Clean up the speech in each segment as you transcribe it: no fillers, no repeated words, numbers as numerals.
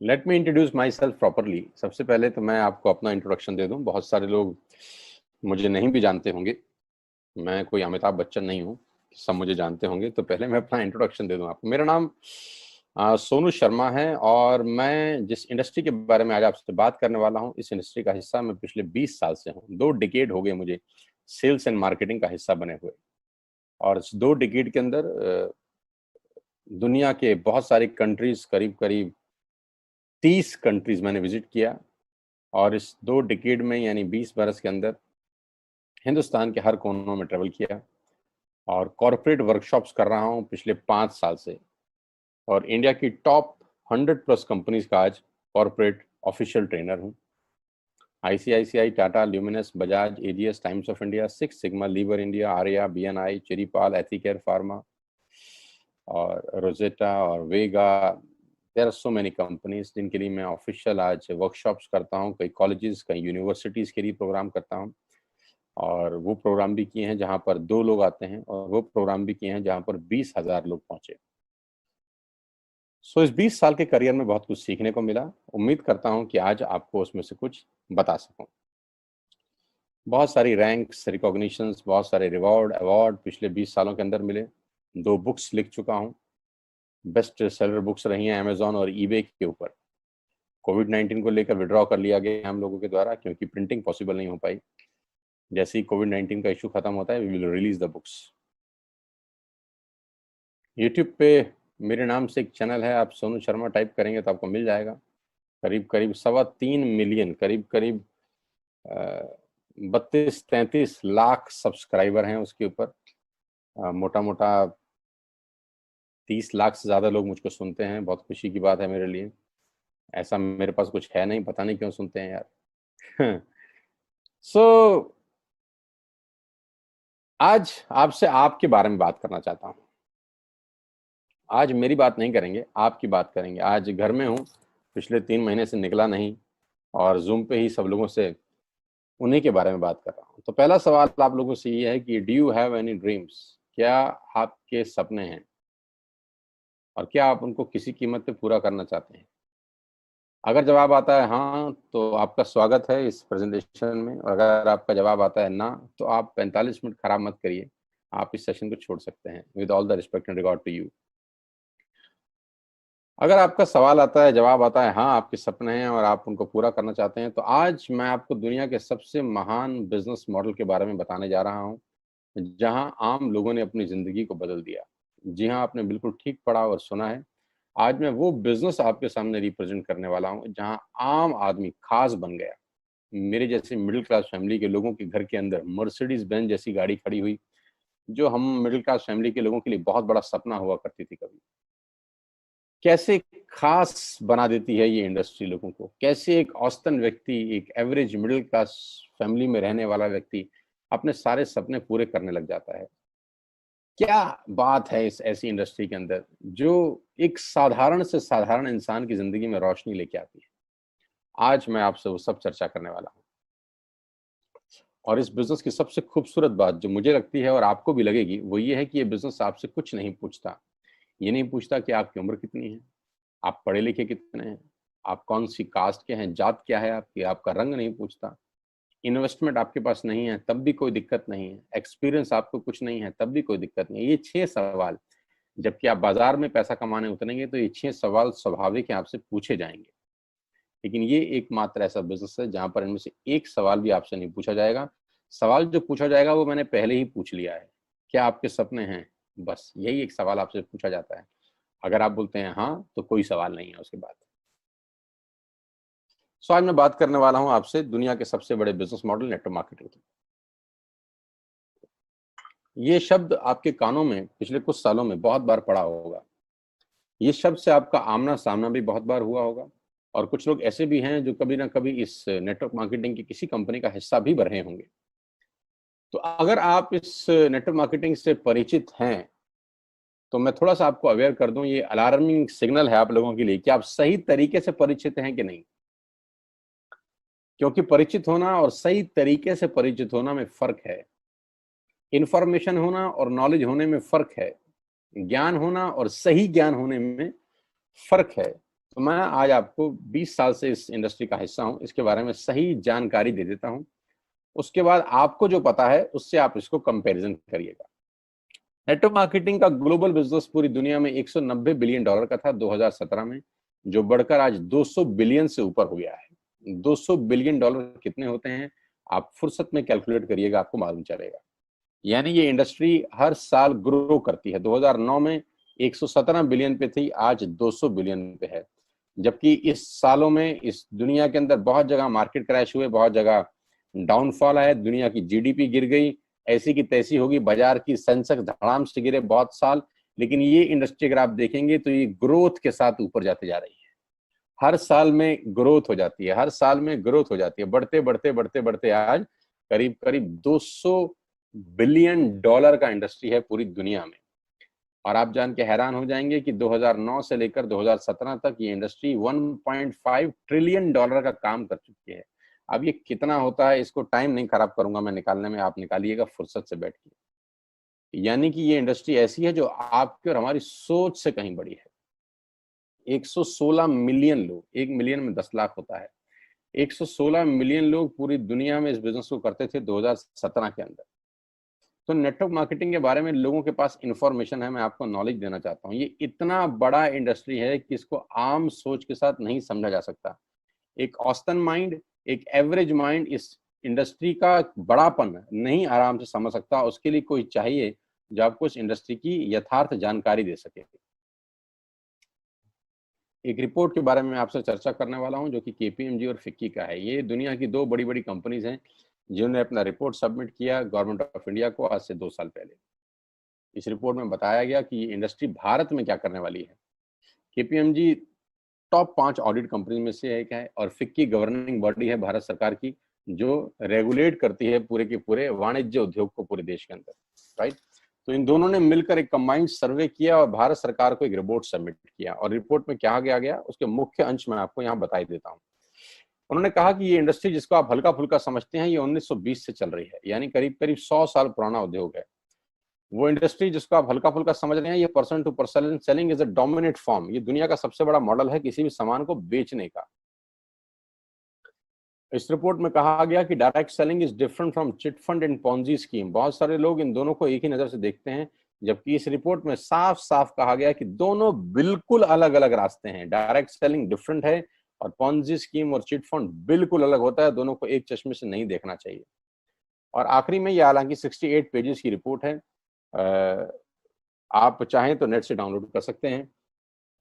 Let me introduce my self properly. सबसे पहले तो मैं आपको अपना इंट्रोडक्शन दे दूं। बहुत सारे लोग मुझे नहीं भी जानते होंगे। मैं कोई अमिताभ बच्चन नहीं हूं, सब मुझे जानते होंगे। तो पहले मैं अपना इंट्रोडक्शन दे दूं आपको। मेरा नाम सोनू शर्मा है और मैं जिस इंडस्ट्री के बारे में आज आपसे बात करने वाला हूं, इस इंडस्ट्री का हिस्सा मैं पिछले 20 साल से हूं। 2 डिकेड हो गए मुझे सेल्स एंड मार्केटिंग का हिस्सा बने हुए। और इस 2 डिकेड के अंदर दुनिया के बहुत सारी कंट्रीज, करीब करीब 30 कंट्रीज मैंने विजिट किया। और इस 2 डिकेड में यानी 20 बरस के अंदर हिंदुस्तान के हर कोनों में ट्रेवल किया और कॉरपोरेट वर्कशॉप्स कर रहा हूं पिछले 5 साल से। और इंडिया की टॉप 100 प्लस कंपनीज का आज कॉरपोरेट ऑफिशियल ट्रेनर हूं। ICICI, Tata, Luminous, Bajaj, AGS, Times of India, six sigma, Lever India, Arya, BNI, चेरीपाल, एथिकेयर फार्मा और रोजेटा और Vega. There are so many companies जिनके लिए मैं ऑफिशियल आज वर्कशॉप्स करता हूं। कई कॉलेजेस, कई यूनिवर्सिटीज के लिए प्रोग्राम करता हूं। और वो प्रोग्राम भी किए हैं जहां पर 2 लोग आते हैं, और वो प्रोग्राम भी किए हैं जहां पर 20,000 लोग पहुंचे। इस 20 साल के करियर में बहुत कुछ सीखने को मिला। उम्मीद करता हूं कि आज आपको उसमें से कुछ बता सकूं। बहुत सारी रैंक्स, रिकॉग्निशंस, बहुत सारे रिवॉर्ड, अवार्ड पिछले 20 सालों के अंदर मिले। 2 बुक्स लिख चुका हूं। बेस्ट सेलर बुक्स रही हैं अमेजॉन और ईबे के ऊपर। कोविड-19 को लेकर विड्रॉ कर लिया गया हम लोगों के द्वारा, क्योंकि प्रिंटिंग पॉसिबल नहीं हो पाई। जैसे ही कोविड-19 का इशू खत्म होता है, we will release the books. YouTube पे मेरे नाम से एक चैनल है, आप सोनू शर्मा टाइप करेंगे तो आपको मिल जाएगा। करीब करीब 3.25 मिलियन, करीब करीब 32-33 लाख सब्सक्राइबर हैं उसके ऊपर। मोटा मोटा 30 लाख से ज़्यादा लोग मुझको सुनते हैं। बहुत खुशी की बात है मेरे लिए। ऐसा मेरे पास कुछ है नहीं, पता नहीं क्यों सुनते हैं यार। सो आज आपसे आपके बारे में बात करना चाहता हूँ। आज मेरी बात नहीं करेंगे, आपकी बात करेंगे। आज घर में हूँ, पिछले 3 महीने से निकला नहीं और जूम पे ही सब लोगों से उन्हीं के बारे में बात कर रहा हूँ। तो पहला सवाल आप लोगों से ये है कि do you have any dreams? क्या आपके सपने हैं और क्या आप उनको किसी कीमत पे पूरा करना चाहते हैं? अगर जवाब आता है हाँ, तो आपका स्वागत है इस प्रेजेंटेशन में। और अगर आपका जवाब आता है ना, तो आप 45 मिनट खराब मत करिए, आप इस सेशन को छोड़ सकते हैं। With all the respect and regard to you. अगर आपका सवाल आता है, जवाब आता है हाँ, आपके सपने हैं और आप उनको पूरा करना चाहते हैं, तो आज मैं आपको दुनिया के सबसे महान बिजनेस मॉडल के बारे में बताने जा रहा हूँ, जहां आम लोगों ने अपनी जिंदगी को बदल दिया। जी हाँ, आपने बिल्कुल ठीक पढ़ा और सुना है। आज मैं वो बिजनेस आपके सामने रिप्रेजेंट करने वाला हूँ जहां आम आदमी खास बन गया। मेरे जैसे मिडिल क्लास फैमिली के लोगों के घर के अंदर मर्सिडीज बेंज जैसी गाड़ी खड़ी हुई, जो हम मिडिल क्लास फैमिली के लोगों के लिए बहुत बड़ा सपना हुआ करती थी कभी। कैसे खास बना देती है ये इंडस्ट्री लोगों को। कैसे एक औसतन व्यक्ति, एक एवरेज मिडिल क्लास फैमिली में रहने वाला व्यक्ति अपने सारे सपने पूरे करने लग जाता है। क्या बात है इस ऐसी इंडस्ट्री के अंदर जो एक साधारण से साधारण इंसान की जिंदगी में रोशनी लेके आती है। आज मैं आपसे वो सब चर्चा करने वाला हूँ। और इस बिजनेस की सबसे खूबसूरत बात जो मुझे लगती है और आपको भी लगेगी, वो ये है कि ये बिजनेस आपसे कुछ नहीं पूछता। ये नहीं पूछता कि आपकी उम्र कितनी है, आप पढ़े लिखे कितने हैं, आप कौन सी कास्ट के हैं, जात क्या है आपकी, आपका रंग नहीं पूछता। इन्वेस्टमेंट आपके पास नहीं है तब भी कोई दिक्कत नहीं है। एक्सपीरियंस आपको कुछ नहीं है तब भी कोई दिक्कत नहीं है। ये 6 सवाल, जबकि आप बाजार में पैसा कमाने उतरेंगे तो ये 6 सवाल स्वाभाविक है आपसे पूछे जाएंगे। लेकिन ये एकमात्र ऐसा बिजनेस है जहां पर इनमें से एक सवाल भी आपसे नहीं पूछा जाएगा। सवाल जो पूछा जाएगा वो मैंने पहले ही पूछ लिया है। क्या आपके सपने हैं? बस यही एक सवाल आपसे पूछा जाता है। अगर आप बोलते हैं हाँ, तो कोई सवाल नहीं है उसके बाद। आज मैं बात करने वाला हूं आपसे दुनिया के सबसे बड़े बिजनेस मॉडल नेटवर्क मार्केटिंग की। ये शब्द आपके कानों में पिछले कुछ सालों में बहुत बार पड़ा होगा। ये शब्द से आपका आमना सामना भी बहुत बार हुआ होगा। और कुछ लोग ऐसे भी हैं जो कभी ना कभी इस नेटवर्क मार्केटिंग की किसी कंपनी का हिस्सा भी बने होंगे। तो अगर आप इस नेटवर्क मार्केटिंग से परिचित हैं, तो मैं थोड़ा सा आपको अवेयर कर दूं, ये अलार्मिंग सिग्नल है आप लोगों के लिए कि आप सही तरीके से परिचित हैं कि नहीं। क्योंकि परिचित होना और सही तरीके से परिचित होना में फर्क है। इंफॉर्मेशन होना और नॉलेज होने में फर्क है। ज्ञान होना और सही ज्ञान होने में फर्क है। तो मैं आज आपको 20 साल से इस इंडस्ट्री का हिस्सा हूं, इसके बारे में सही जानकारी दे देता हूं। उसके बाद आपको जो पता है उससे आप इसको कंपैरिजन करिएगा। नेटवर्क मार्केटिंग का ग्लोबल बिजनेस पूरी दुनिया में 190 बिलियन डॉलर का था 2017 में, जो बढ़कर आज 200 बिलियन से ऊपर हो गया है। 200 बिलियन डॉलर कितने होते हैं, आप फुर्सत में कैलकुलेट करिएगा, आपको मालूम चलेगा। यानी ये इंडस्ट्री हर साल ग्रो करती है। 2009 में 117 बिलियन पे थी, आज 200 बिलियन पे है। जबकि इस सालों में इस दुनिया के अंदर बहुत जगह मार्केट क्रैश हुए, बहुत जगह डाउनफॉल आया, दुनिया की जीडीपी गिर गई, ऐसी की तैसी होगी, बाजार की सेंसेक्स धड़ाम से गिरे बहुत साल। लेकिन ये इंडस्ट्री अगर आप देखेंगे तो ये ग्रोथ के साथ ऊपर जाते जा रही है। हर साल में ग्रोथ हो जाती है, हर साल में ग्रोथ हो जाती है, बढ़ते बढ़ते बढ़ते बढ़ते आज करीब करीब 200 बिलियन डॉलर का इंडस्ट्री है पूरी दुनिया में। और आप जान के हैरान हो जाएंगे कि 2009 से लेकर 2017 तक ये इंडस्ट्री 1.5 ट्रिलियन डॉलर का काम कर चुकी है। अब ये कितना होता है, इसको टाइम नहीं खराब करूंगा मैं निकालने में, आप निकालिएगा फुर्सत से बैठ के। यानी कि ये इंडस्ट्री ऐसी है जो आपके और हमारी सोच से कहीं बड़ी है। 116 मिलियन लोग, 1 मिलियन में 10 लाख होता है, 116 मिलियन लोग पूरी दुनिया में इस बिजनेस को करते थे 2017 के अंदर। तो नेटवर्क मार्केटिंग के बारे में लोगों के पास इंफॉर्मेशन है, मैं आपको नॉलेज देना चाहता हूँ। ये इतना बड़ा इंडस्ट्री है कि इसको आम सोच के साथ नहीं समझा जा सकता। एक औसतन माइंड, एक एवरेज माइंड इस इंडस्ट्री का बड़ापन नहीं आराम से समझ सकता। उसके लिए कोई चाहिए जो आपको इस इंडस्ट्री की यथार्थ जानकारी दे सके। एक रिपोर्ट के बारे में आपसे चर्चा करने वाला हूं जो कि केपीएमजी और फिक्की का है। ये दुनिया की दो बड़ी बड़ी कंपनीज हैं जिन्होंने अपना रिपोर्ट सबमिट किया गवर्नमेंट ऑफ इंडिया को आज से 2 साल पहले। इस रिपोर्ट में बताया गया कि ये इंडस्ट्री भारत में क्या करने वाली है। केपीएमजी टॉप 5 ऑडिट कंपनी में से एक है और फिक्की गवर्निंग बॉडी है भारत सरकार की, जो रेगुलेट करती है पूरे के पूरे वाणिज्य उद्योग को पूरे देश के अंदर, राइट। तो इन दोनों ने मिलकर एक कंबाइंड सर्वे किया और भारत सरकार को एक रिपोर्ट सबमिट किया। और रिपोर्ट में क्या गया उसके मुख्य अंश में आपको यहाँ बताई देता हूँ। उन्होंने कहा कि ये इंडस्ट्री जिसको आप हल्का फुल्का समझते हैं, ये 1920 से चल रही है, यानी करीब करीब 100 साल पुराना उद्योग है। वो इंडस्ट्री जिसको आप हल्का फुल्का समझ रहे हैं, ये person to person selling is a dominate form. ये दुनिया का सबसे बड़ा मॉडल है किसी भी सामान को बेचने का। इस रिपोर्ट में कहा गया कि direct selling is different from chit fund and Ponzi scheme. बहुत सारे लोग इन दोनों को एक ही नजर से देखते हैं, जबकि इस रिपोर्ट में साफ साफ कहा गया कि दोनों बिल्कुल अलग अलग रास्ते हैं। डायरेक्ट सेलिंग डिफरेंट है और पॉन्जी स्कीम और चिट फंड बिल्कुल अलग होता है। दोनों को एक चश्मे से नहीं देखना चाहिए। और आखिरी में, ये हालांकि 68 पेजेस की रिपोर्ट है, आप चाहें तो नेट से डाउनलोड कर सकते हैं।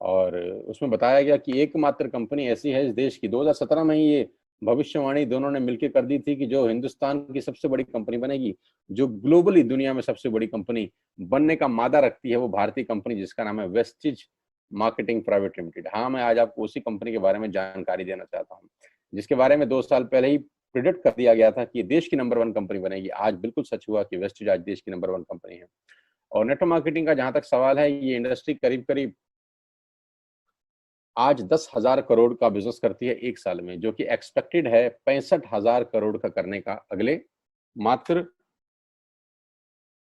और उसमें बताया गया कि एकमात्र कंपनी ऐसी है इस देश की, 2017 में ही ये भविष्यवाणी दोनों ने मिलकर कर दी थी कि जो हिंदुस्तान की सबसे बड़ी कंपनी बनेगी, जो ग्लोबली दुनिया में सबसे बड़ी कंपनी बनने का मादा रखती है, वो भारतीय कंपनी जिसका नाम है वेस्टिज मार्केटिंग प्राइवेट लिमिटेड। हाँ, मैं आज आपको उसी कंपनी के बारे में जानकारी देना चाहता हूँ, जिसके बारे में 2 साल पहले ही प्रिडिक्ट कर दिया गया था कि देश की नंबर 1 कंपनी बनेगी। आज बिल्कुल सच हुआ कि वेस्टिज आज देश की नंबर 1 कंपनी है। और नेटवर्क मार्केटिंग का जहां तक सवाल है, ये इंडस्ट्री करीब करीब आज 10,000 करोड़ का बिजनेस करती है एक साल में, जो कि एक्सपेक्टेड है 65,000 करोड़ का करने का अगले मात्र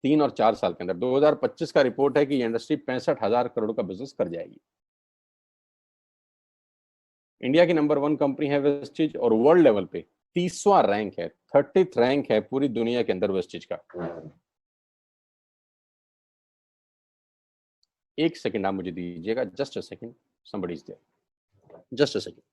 3 और 4 साल के अंदर। 2025 का रिपोर्ट है कि ये इंडस्ट्री 65,000 करोड़ का बिजनेस कर जाएगी। इंडिया की नंबर 1 कंपनी है वेस्टिज और वर्ल्ड लेवल पे 30वां रैंक है, 30th रैंक है पूरी दुनिया के अंदर वेस्टिज का। एक सेकंड आप मुझे दीजिएगा, just a second, somebody is there, just a second.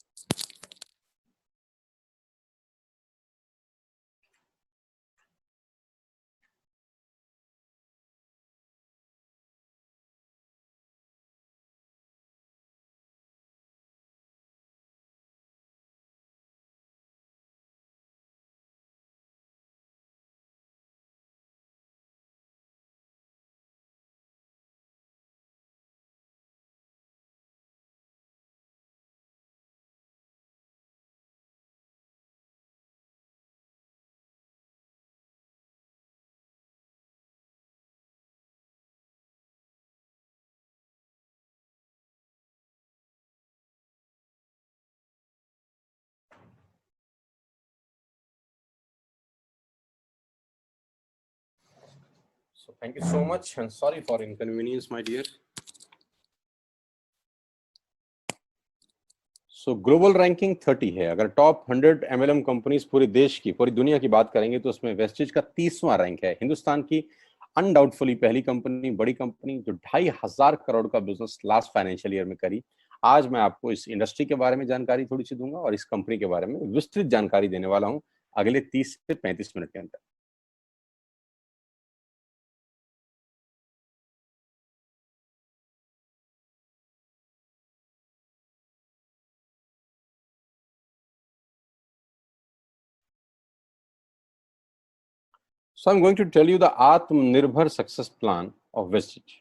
So thank you so much and sorry for inconvenience, my dear. So global ranking 30 है। अगर टॉप 100 एमएलएम कंपनीज पूरे देश की, पूरी दुनिया की बात करेंगे तो उसमें वेस्टेज का 30वां रैंक है। हिंदुस्तान की अनडाउटफुली पहली कंपनी, बड़ी कंपनी जो 2,500 करोड़ का बिजनेस लास्ट फाइनेंशियल ईयर में करी। आज मैं आपको इस इंडस्ट्री के बारे में जानकारी थोड़ी सी दूंगा और इस कंपनी के बारे में विस्तृत जानकारी देने वाला हूं अगले 30 से 35 मिनट के अंदर। So I'm going to tell you the आत्मनिर्भर सक्सेस प्लान ऑफ वेस्टेज।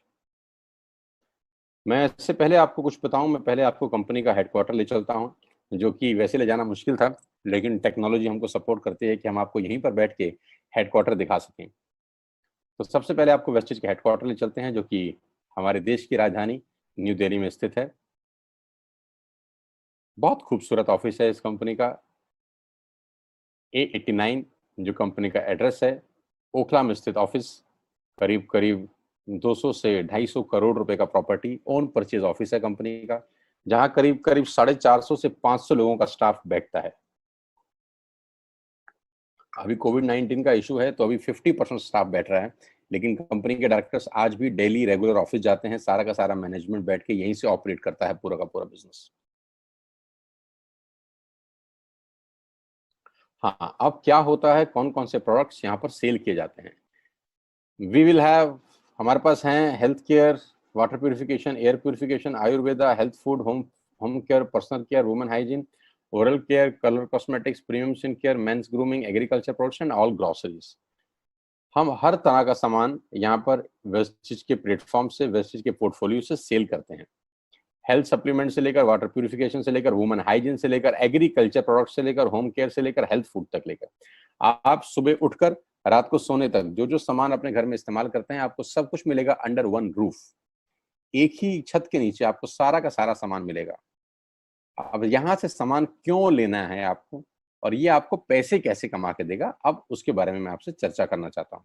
मैं इससे पहले आपको कुछ बताऊं, मैं पहले आपको कंपनी का हेडक्वार्टर ले चलता हूं, जो कि वैसे ले जाना मुश्किल था, लेकिन टेक्नोलॉजी हमको सपोर्ट करती है कि हम आपको यहीं पर बैठ के हेडक्वार्टर दिखा सकें। तो सबसे पहले आपको वेस्टेज के हेडक्वार्टर ले चलते हैं, जो कि हमारे देश की राजधानी न्यू दिल्ली में स्थित है। बहुत खूबसूरत ऑफिस है इस कंपनी का। A89 जो कंपनी का एड्रेस है, ओखला में स्थित ऑफिस। करीब करीब 200 से 250 करोड़ रुपए का प्रॉपर्टी ओन परचेज ऑफिस है कंपनी का, जहां करीब करीब 450 से 500 लोगों का स्टाफ बैठता है। अभी कोविड-19 का इशू है तो अभी 50% स्टाफ बैठ रहा है, लेकिन कंपनी के डायरेक्टर्स आज भी डेली रेगुलर ऑफिस जाते हैं। सारा का सारा मैनेजमेंट बैठ के यहीं से ऑपरेट करता है पूरा का पूरा बिजनेस। हाँ, अब क्या होता है, कौन कौन से प्रोडक्ट्स यहाँ पर सेल किए जाते हैं। वी विल हैव, हमारे पास हैं health care, water purification, air purification, Ayurveda, health food, home home care, personal care, women hygiene, oral care, colour cosmetics, premium skin care, mains grooming, agriculture products and all groceries. हम हर तरह का सामान यहाँ पर wastage के platform से, wastage के portfolio से सेल करते हैं। हेल्थ सप्लीमेंट से लेकर, वाटर प्यूरिफिकेशन से लेकर, वुमेन हाइजीन से लेकर, एग्रीकल्चर प्रोडक्ट से लेकर, होम केयर से लेकर, हेल्थ फूड तक लेकर, आप सुबह उठकर रात को सोने तक जो जो सामान अपने घर में इस्तेमाल करते हैं, आपको सब कुछ मिलेगा अंडर वन रूफ। एक ही छत के नीचे आपको सारा का सारा सामान मिलेगा। अब यहाँ से सामान क्यों लेना है आपको, और ये आपको पैसे कैसे कमा के देगा, अब उसके बारे में मैं आपसे चर्चा करना चाहता हूँ।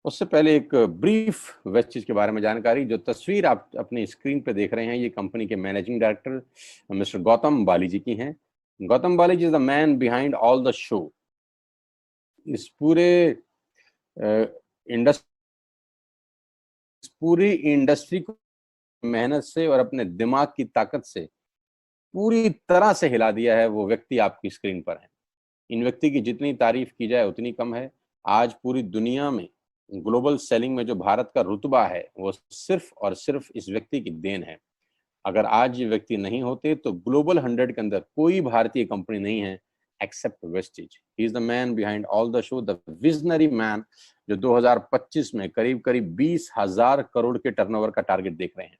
उससे पहले एक ब्रीफ वेस्टेज के बारे में जानकारी। जो तस्वीर आप अपनी स्क्रीन पे देख रहे हैं, ये कंपनी के managing director mister Gautam Bali ji की हैं। Gautam Bali ji is the man behind all the show. इस पूरी इंडस्ट्री को मेहनत से और अपने दिमाग की ताकत से पूरी तरह से हिला दिया है, वो व्यक्ति आपकी स्क्रीन पर है। इन व्यक्ति की जितनी तारीफ की जाए उतनी कम है। आज पूरी दुनिया में ग्लोबल सेलिंग में जो भारत का रुतबा है, वो सिर्फ और सिर्फ इस व्यक्ति की देन है। अगर आज ये व्यक्ति नहीं होते तो ग्लोबल 100 के अंदर कोई भारतीय कंपनी नहीं है except Vestige. He is the man behind all the show, the visionary man, जो 2025 में करीब करीब 20,000 करोड़ के टर्नओवर का टारगेट देख रहे हैं,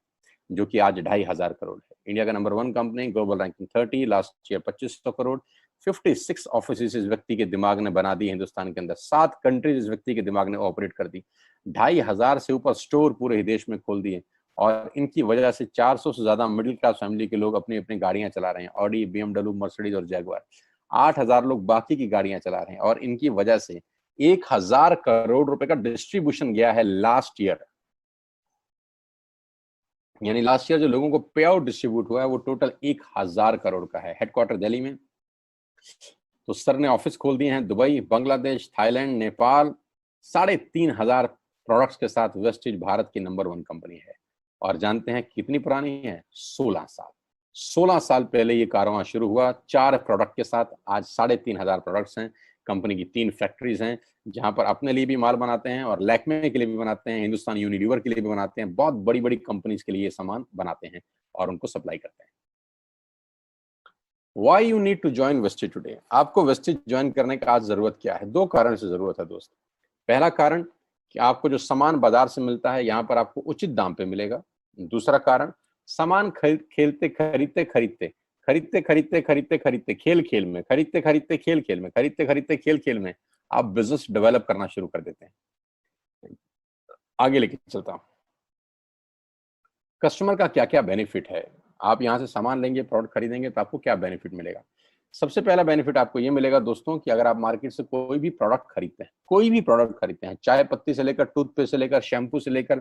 जो कि आज 2,500 करोड़ है। इंडिया का number 1 company, global ranking 30, last year 2500 crore, 56 office इस व्यक्ति के दिमाग ने बना दी हिंदुस्तान के अंदर, 7 कंट्रीज इस व्यक्ति के दिमाग ने ऑपरेट कर दी, 2,500 से ऊपर स्टोर पूरे देश में खोल दिए, और इनकी वजह से 400 से ज्यादा मिडिल क्लास फैमिली के लोग अपनी अपनी गाड़ियां चला रहे हैं, ऑडी, BMW, मर्सिडीज और जैगुआर। 8,000 लोग बाकी की गाड़ियां चला रहे हैं, और इनकी वजह से 1,000 करोड़ रुपए का डिस्ट्रीब्यूशन गया है लास्ट ईयर। यानी लास्ट ईयर जो लोगों को पे आउट डिस्ट्रीब्यूट हुआ है वो टोटल 1,000 करोड़ का है। हेडक्वार्टर दिल्ली में। तो सर ने ऑफिस खोल दिए हैं Dubai, Bangladesh, Thailand, Nepal. 3,500 products के साथ वेस्टेज भारत की नंबर 1 कंपनी है। और जानते हैं कितनी पुरानी है? 16 साल। 16 साल पहले ये कारवां शुरू हुआ 4 प्रोडक्ट के साथ। आज 3,500 प्रोडक्ट्स हैं। कंपनी की 3 फैक्ट्रीज हैं, जहां पर अपने लिए भी माल बनाते हैं और लैक्मे के लिए भी बनाते हैं, हिंदुस्तान यूनिलीवर के लिए भी बनाते हैं। बहुत बड़ी बड़ी कंपनीज के लिए ये सामान बनाते हैं और उनको सप्लाई करते हैं। Why you need to join wastage today? आपको वेस्टेज ज्वाइन करने का आज जरूरत क्या है? 2 कारण से जरूरत है दोस्त। पहला कारण कि आपको जो सामान बाजार से मिलता है, यहाँ पर आपको उचित दाम पे मिलेगा। दूसरा कारण, सामान खरीदते खरीदते खरीदते खरीदते खरीदते खरीदते खरीदते खेल खेल में, खरीदते खरीदते खेल खेल में, खरीदते खरीदते खेल खेल में आप बिजनेस डेवलप करना शुरू कर देते हैं। आगे लेके चलता हूँ। कस्टमर का क्या क्या बेनिफिट है? आप यहाँ से सामान लेंगे, प्रोडक्ट खरीदेंगे तो आपको क्या बेनिफिट मिलेगा? सबसे पहला बेनिफिट आपको ये मिलेगा दोस्तों कि अगर आप मार्केट से कोई भी प्रोडक्ट खरीदते हैं, कोई भी प्रोडक्ट खरीदते हैं, चाय पत्ती से लेकर, टूथपेस्ट से लेकर, शैम्पू से लेकर,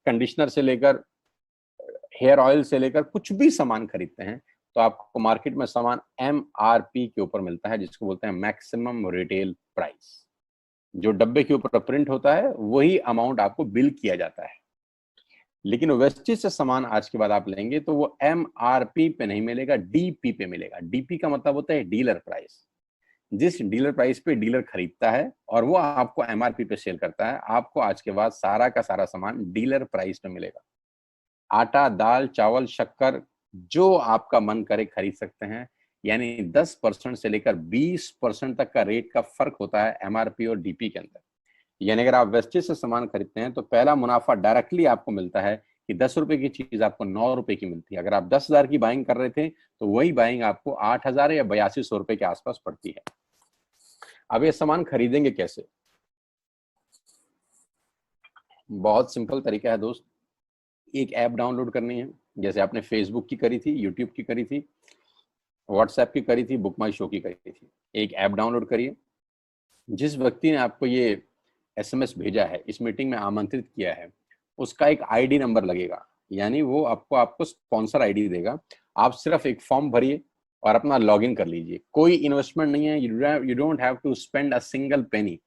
कंडीशनर से लेकर, हेयर ऑयल से लेकर कुछ भी सामान खरीदते हैं तो आपको मार्केट में सामान MRP के ऊपर मिलता है, जिसको बोलते हैं मैक्सिमम रिटेल प्राइस। जो डब्बे के ऊपर प्रिंट होता है वही अमाउंट आपको बिल किया जाता है। लेकिन वेस्टेज से सामान आज के बाद आप लेंगे तो वो MRP पे नहीं मिलेगा, DP पे मिलेगा। DP का मतलब होता है डीलर प्राइस। जिस डीलर प्राइस पे डीलर खरीदता है और वो आपको MRP पे सेल करता है, आपको आज के बाद सारा का सारा सामान डीलर प्राइस पे मिलेगा। आटा, दाल, चावल, शक्कर जो आपका मन करे खरीद सकते हैं। यानी 10% से लेकर 20% तक का रेट का फर्क होता है MRP और DP के अंदर। यानी अगर आप वेस्टेज से सामान खरीदते हैं तो पहला मुनाफा डायरेक्टली आपको मिलता है कि 10 रुपए की चीज आपको 9 रुपए की मिलती है। अगर आप 10,000 की बाइंग कर रहे थे तो वही बाइंग आपको 8,000 या 8200 रुपए के आसपास पड़ती है। अब ये सामान खरीदेंगे कैसे? बहुत सिंपल तरीका है दोस्त। एक ऐप डाउनलोड करनी है, जैसे आपने फेसबुक की करी थी, यूट्यूब की करी थी, व्हाट्सएप की करी थी, बुक माई शो की करी थी। एक ऐप डाउनलोड करिए। जिस व्यक्ति ने आपको ये SMS भेजा है, इस मीटिंग में आमंत्रित किया है, उसका एक ID नंबर लगेगा। यानी वो आपको स्पॉन्सर ID देगा। आप सिर्फ एक फॉर्म भरिए और अपना लॉगिन कर लीजिए। कोई इन्वेस्टमेंट नहीं है, you don't have to spend a single penny.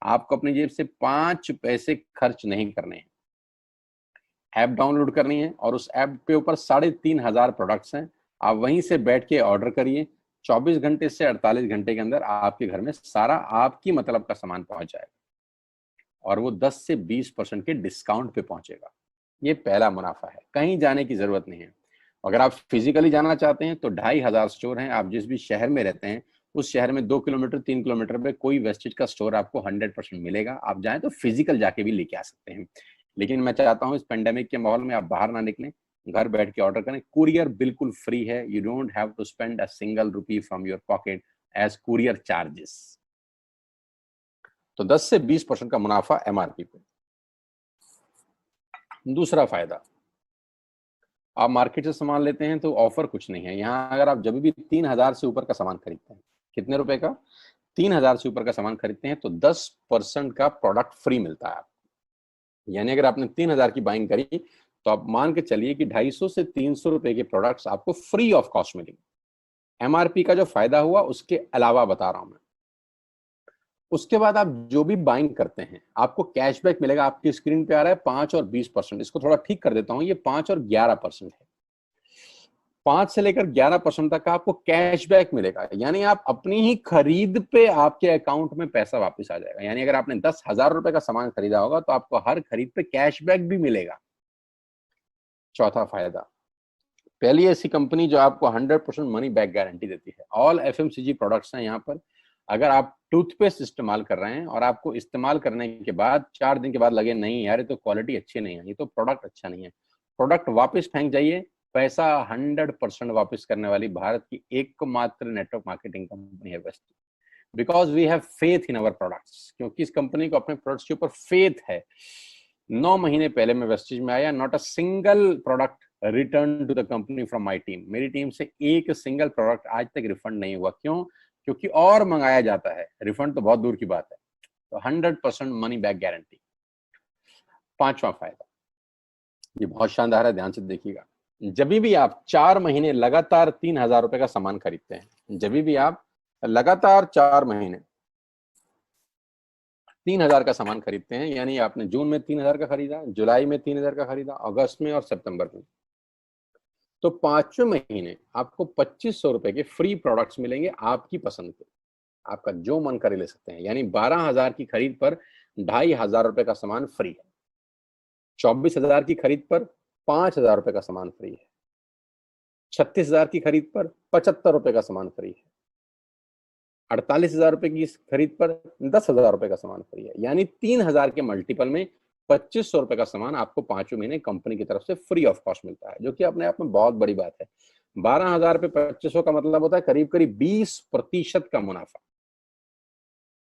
आपको अपनी जेब से 5 पैसे खर्च नहीं करने हैं। ऐप डाउनलोड करनी है और उस ऐप पे ऊपर 3,500 प्रोडक्ट्स हैं। आप वहीं से बैठ के ऑर्डर करिए। 24 घंटे से 48 घंटे के अंदर आपके घर में सारा आपकी मतलब का सामान पहुंच जाएगा और वो 10 से 20% के डिस्काउंट पे पहुंचेगा। ये पहला मुनाफा है, कहीं जाने की जरूरत नहीं है। अगर आप फिजिकली जाना चाहते हैं तो 2,500 स्टोर हैं। आप जिस भी शहर में रहते हैं उस शहर में 2 किलोमीटर 3 किलोमीटर पे कोई वेस्टेज का स्टोर आपको 100% मिलेगा। आप चाहें तो फिजिकल जाके भी लेके आ सकते हैं। लेकिन मैं चाहता हूं इस पेंडेमिक के माहौल में आप बाहर ना निकलें, घर बैठ के ऑर्डर करें। कुरियर बिल्कुल फ्री है। You don't have to spend a single rupee from your pocket as courier charges. तो 10 से 20% का मुनाफा MRP पे। दूसरा फायदा, आप मार्केट से सामान लेते हैं तो ऑफर कुछ नहीं है यहाँ। अगर आप जब भी 3,000 से ऊपर का सामान खरीदते हैं, कितने रुपए का? 3,000 से ऊपर का सामान खरीदते हैं तो 10% का प्रोडक्ट फ्री मिलता है आपको। यानी अगर आपने 3,000 की बाइंग करी तो आप मान के चलिए कि 250 से 300 रुपए के प्रोडक्ट्स आपको फ्री ऑफ कॉस्ट मिलेंगे। MRP का जो फायदा हुआ उसके अलावा बता रहा हूं मैं। उसके बाद आप जो भी बाइंग करते हैं आपको कैशबैक मिलेगा। आपकी स्क्रीन पे आ रहा है 5 और 20%। इसको थोड़ा ठीक कर देता हूं, ये 5 और 11% है। 5 से लेकर 11% तक का आपको कैशबैक मिलेगा। यानी आप अपनी ही खरीद पे आपके अकाउंट में पैसा वापस आ जाएगा। यानी अगर आपने 10,000 रुपए का सामान खरीदा होगा तो आपको हर खरीद पे कैशबैक भी मिलेगा। चौथा फायदा, पहली ऐसी कंपनी जो आपको 100% मनी बैक गारंटी देती है। ऑल FMCG प्रोडक्ट्स हैं यहाँ पर। अगर आप टूथपेस्ट इस्तेमाल कर रहे हैं और आपको इस्तेमाल करने के बाद 4 दिन के बाद लगे नहीं यार ये तो क्वालिटी अच्छी नहीं है, ये तो प्रोडक्ट अच्छा नहीं है, प्रोडक्ट वापस फेंक जाइए। पैसा 100% वापस करने वाली भारत की एकमात्र नेटवर्क मार्केटिंग कंपनी है Vestige. Because we have faith in our products. क्योंकि इस कंपनी को अपने प्रोडक्ट्स के ऊपर फेथ है। 9 महीने पहले मैं वेस्टेज में आया, not a single product return to the company from my team. मेरी टीम से एक सिंगल प्रोडक्ट आज तक रिफंड नहीं हुआ। क्यों? क्योंकि और मंगाया जाता है, रिफंड तो बहुत दूर की बात है। तो 100% मनी बैक गारंटी। पांचवा फायदा, ये बहुत शानदार है, ध्यान से देखिएगा। जब भी आप 4 महीने लगातार 3,000 रुपए का सामान खरीदते हैं, जब भी आप लगातार 4 महीने 3,000 का सामान खरीदते हैं, यानी आपने जून में 3,000 का खरीदा, जुलाई में 3,000 का खरीदा, अगस्त में और सितंबर में, तो 5वें महीने आपको 2,500 रुपए के फ्री प्रोडक्ट्स मिलेंगे आपकी पसंद के। आपका जो मन करे ले सकते हैं। यानी 12,000 की खरीद पर 2,500 रुपए का सामान फ्री है। 24,000 की खरीद पर 5,000 रुपए का सामान फ्री है। 36,000 की खरीद पर 75 रुपए का सामान फ्री है। 48,000 रुपए की खरीद पर 10,000 रुपए का सामान फ्री है। यानी 3,000 के मल्टीपल में 2,500 रुपए का सामान आपको 5वें महीने कंपनी की तरफ से फ्री ऑफ कॉस्ट मिलता है, जो कि अपने आप में बहुत बड़ी बात है। 12,000 पे 2,500 का मतलब होता है करीब करीब 20% का मुनाफा।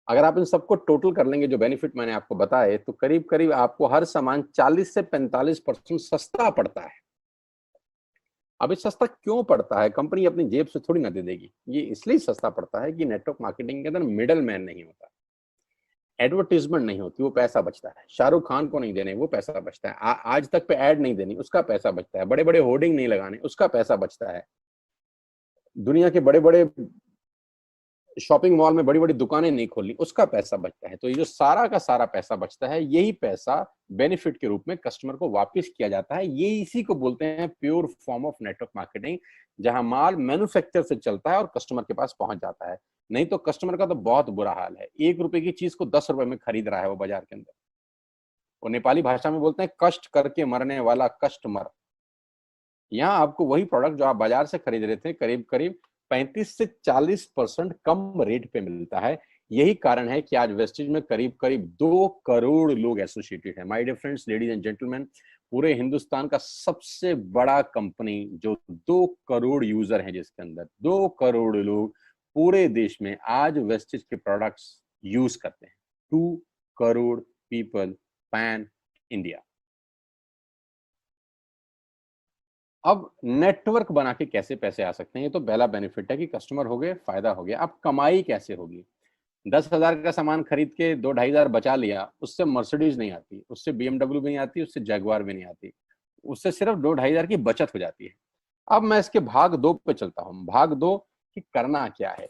अगर आप इन सबको टोटल कर लेंगे जो बेनिफिट मैंने आपको बताए, तो करीब करीब आपको हर सामान 40 से 45% सस्ता पड़ता है। अब ये सस्ता क्यों पड़ता है? कंपनी अपनी जेब से थोड़ी ना दे देगी। ये इसलिए सस्ता पड़ता है कि नेटवर्क मार्केटिंग के अंदर मिडल मैन नहीं होता। एडवर्टीजमेंट नहीं होती, वो पैसा बचता है। शाहरुख खान को नहीं देने, वो पैसा बचता है। आज तक पे ऐड नहीं देनी, उसका पैसा बचता है। बड़े बड़े होर्डिंग नहीं लगाने, उसका पैसा बचता है। दुनिया के बड़े बड़े शॉपिंग मॉल में बड़ी बड़ी दुकानें नहीं खोलनी, उसका पैसा बचता है। तो ये जो सारा का सारा पैसा बचता है, यही पैसा बेनिफिट के रूप में कस्टमर को वापस किया जाता है। ये इसी को बोलते हैं pure form of network marketing, जहां माल मैन्युफैक्चर से चलता है और कस्टमर के पास पहुंच जाता है। नहीं तो कस्टमर का तो बहुत बुरा हाल है, 1 रुपए की चीज को 10 रुपए में खरीद रहा है वो बाजार के अंदर। और नेपाली भाषा में बोलते हैं कष्ट करके मरने वाला कस्टमर। यहाँ आपको वही प्रोडक्ट जो आप बाजार से खरीद रहे थे करीब करीब 35 से 40% कम रेट पे मिलता है। यही कारण है कि आज वेस्टेज में करीब करीब 2 करोड़ लोग एसोसिएटेड हैं। My dear friends, ladies and gentleman, पूरे हिंदुस्तान का सबसे बड़ा कंपनी जो 2 करोड़ यूजर हैं, जिसके अंदर 2 करोड़ लोग पूरे देश में आज वेस्टेज के प्रोडक्ट्स यूज करते हैं। 2 करोड़ पीपल पैन इंडिया। अब नेटवर्क बना के कैसे पैसे आ सकते हैं, ये तो पहला बेनिफिट है कि कस्टमर हो गए, फायदा हो गया। अब कमाई कैसे होगी? 10,000 का सामान खरीद के 2-2,500 बचा लिया, उससे मर्सिडीज नहीं आती, उससे BMW भी नहीं आती, उससे जैगवार भी नहीं आती, उससे सिर्फ 2-2,500 की बचत हो जाती है। अब मैं इसके भाग 2 पे चलता हूँ। भाग 2 कि करना क्या है,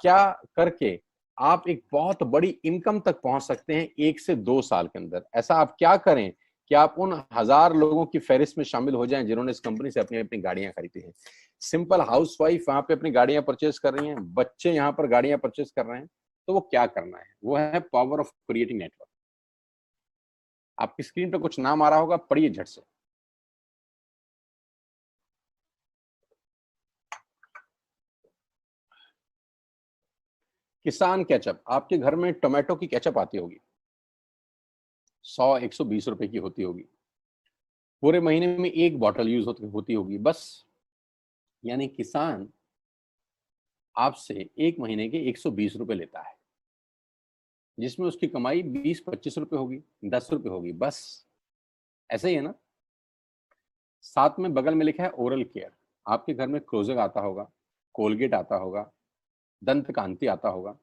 क्या करके आप एक बहुत बड़ी इनकम तक पहुंच सकते हैं 1 से 2 साल के अंदर। ऐसा आप क्या करें कि आप उन 1000 लोगों की फहरिस्त में शामिल हो जाएं जिन्होंने इस कंपनी से अपनी अपनी गाड़ियां खरीदी हैं। सिंपल हाउसवाइफ वहां पे अपनी गाड़ियां परचेज कर रही हैं, बच्चे यहाँ पर गाड़ियां परचेज कर रहे हैं। तो वो क्या करना है? वो है पावर ऑफ क्रिएटिंग नेटवर्क। आपकी स्क्रीन पर कुछ नाम आ रहा होगा, पढ़िए झट से। किसान केचप। आपके घर में टोमेटो की केचप आती होगी, 100-120 रुपए की होती होगी। पूरे महीने में 1 बॉटल यूज होती होगी बस। यानी किसान आपसे 1 महीने के 120 रुपए लेता है, जिसमें उसकी कमाई 20-25 रुपए होगी, 10 रुपए होगी बस। ऐसे ही है ना? साथ में बगल में लिखा है ओरल केयर। आपके घर में क्लोजर आता होगा, कोलगेट आता होगा, दंत कांति आता होगा।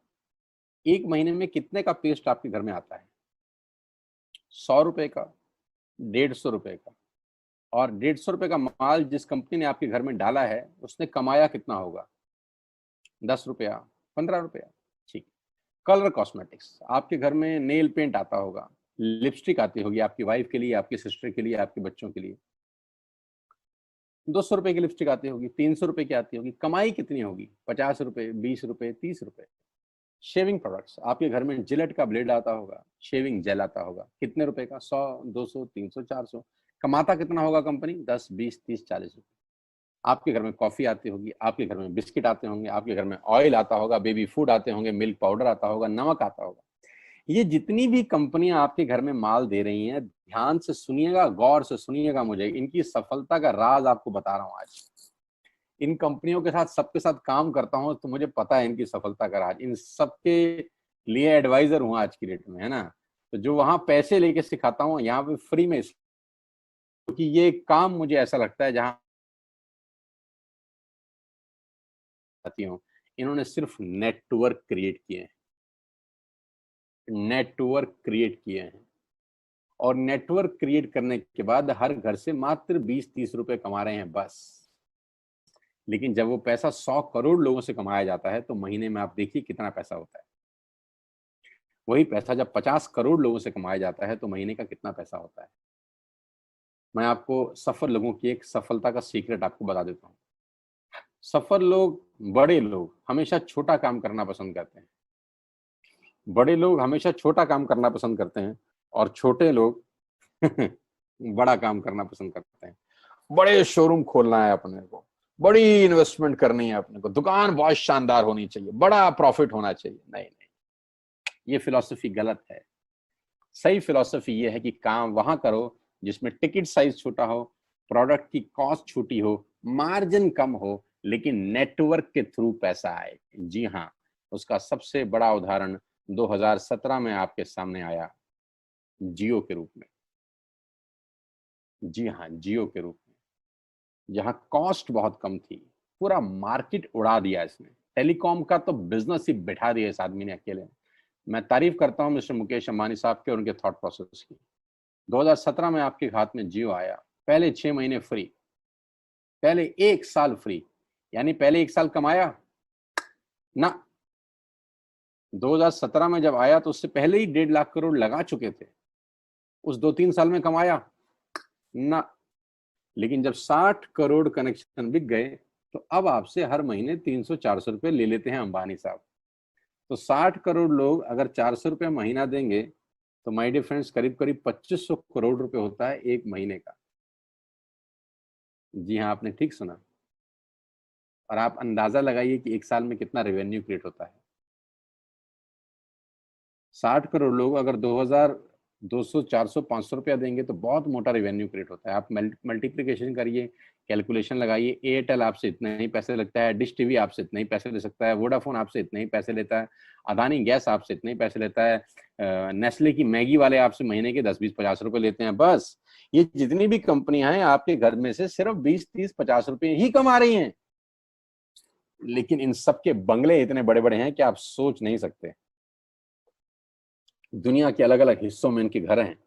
1 महीने में कितने का पेस्ट आपके घर में आता है? 100 रुपए का, 150 रुपए का। और 150 रुपए का माल जिस कंपनी ने आपके घर में डाला है, उसने कमाया कितना होगा? 10 रुपया, 15 रुपया। ठीक। Colour cosmetics. आपके घर में नेल पेंट आता होगा, लिपस्टिक आती होगी आपकी वाइफ के लिए, आपकी सिस्टर के लिए, आपके बच्चों के लिए। 200 रुपए की लिपस्टिक आती होगी, 300 रुपए की आती होगी। कमाई कितनी होगी? 50 रुपए, 20 रुपए, 30 रुपए। Shaving products. आपके घर में जिलेट का ब्लेड आता होगा, शेविंग जेल आता होगा। कितने रुपए का? 100, 200, 300, 400। कमाता कितना होगा कंपनी? 10, 20, 30, 40 रुपए। आपके घर में कॉफी आती होगी, आपके घर में बिस्किट आते होंगे, आपके घर में ऑयल आता होगा, बेबी फूड आते होंगे, मिल्क पाउडर आता होगा, नमक आता होगा। ये जितनी भी कंपनियां आपके घर में माल दे रही हैं, ध्यान से सुनिएगा, गौर से सुनिएगा। मुझे इनकी सफलता का राज आपको बता रहा हूं आज। इन कंपनियों के साथ सबके साथ काम करता हूं, तो मुझे पता है इनकी सफलता का राज। इन सबके लिए एडवाइजर हूं आज की डेट में, है ना? तो जो वहां पैसे लेके सिखाता हूँ, यहाँ पे फ्री में, क्योंकि ये काम मुझे ऐसा लगता है जहां आती हूँ, इन्होंने सिर्फ नेटवर्क क्रिएट किए हैं, नेटवर्क क्रिएट किए हैं। और नेटवर्क क्रिएट करने के बाद हर घर से मात्र 20-30 रुपए कमा रहे हैं बस। लेकिन जब वो पैसा 100 करोड़ लोगों से कमाया जाता है, तो महीने में आप देखिए कितना पैसा होता है। वही पैसा जब 50 करोड़ लोगों से कमाया जाता है, तो महीने का कितना पैसा होता है। मैं आपको सफल लोगों की एक सफलता का सीक्रेट आपको बता देता हूँ। सफल लोग, बड़े लोग हमेशा छोटा काम करना पसंद करते हैं। बड़े लोग हमेशा छोटा काम करना पसंद करते हैं, और छोटे लोग बड़ा काम करना पसंद करते हैं। बड़े शोरूम खोलना है अपने को, बड़ी इन्वेस्टमेंट करनी है अपने को, दुकान बहुत शानदार होनी चाहिए, बड़ा प्रॉफिट होना चाहिए। नहीं नहीं, ये फिलॉसफी गलत है। सही फिलॉसफी ये है कि काम वहां करो जिसमें टिकट साइज छोटा हो, प्रोडक्ट की कॉस्ट छोटी हो, मार्जिन कम हो, लेकिन नेटवर्क के थ्रू पैसा आए। जी हाँ, उसका सबसे बड़ा उदाहरण 2017 में आपके सामने आया, जियो के रूप में। जी हाँ, जियो के रूप में, जहां कॉस्ट बहुत कम थी, पूरा मार्केट उड़ा दिया इसने। टेलीकॉम का तो बिजनेस ही बैठा दिया इस आदमी ने अकेले। मैं तारीफ करता हूं मिस्टर मुकेश अंबानी साहब के और उनके थॉट प्रोसेस की। 2017 में आपके हाथ में जियो आया, पहले 6 महीने फ्री, पहले 1 साल फ्री, यानी पहले 1 साल कमाया ना। 2017 में जब आया तो उससे पहले ही 1.5 लाख करोड़ लगा चुके थे, उस 2-3 साल में कमाया ना। लेकिन जब 60 करोड़ कनेक्शन बिक गए तो अब आपसे हर महीने 300-400 रुपए ले लेते हैं अंबानी साहब। तो 60 करोड़ लोग अगर 400 रुपए महीना देंगे तो माय डियर फ्रेंड्स करीब करीब 2500 करोड़ रुपए होता है एक महीने का। जी हाँ, आपने ठीक सुना। और आप अंदाजा लगाइए कि 1 साल में कितना रेवेन्यू क्रिएट होता है। 60 करोड़ लोग अगर 2000 200 400 500 रुपया देंगे तो बहुत मोटा रेवेन्यू क्रिएट होता है। आप मल्टीप्लिकेशन करिए, कैलकुलेशन लगाइए। एयरटेल आपसे इतने ही पैसे लगता है, डिश टीवी आपसे इतने ही पैसे ले सकता है, वोडाफोन आपसे इतने ही पैसे लेता है, अदानी गैस आपसे इतने ही पैसे लेता है, नेस्ले की मैगी वाले आपसे महीने के 10-20-50 रुपए लेते हैं। बस ये जितनी भी कंपनियां हैं आपके घर में से सिर्फ 20-30-50 रुपए ही कमा रही हैं। लेकिन इन सबके बंगले इतने बड़े बड़े हैं कि आप सोच नहीं सकते। दुनिया के अलग अलग हिस्सों में इनके घर हैं,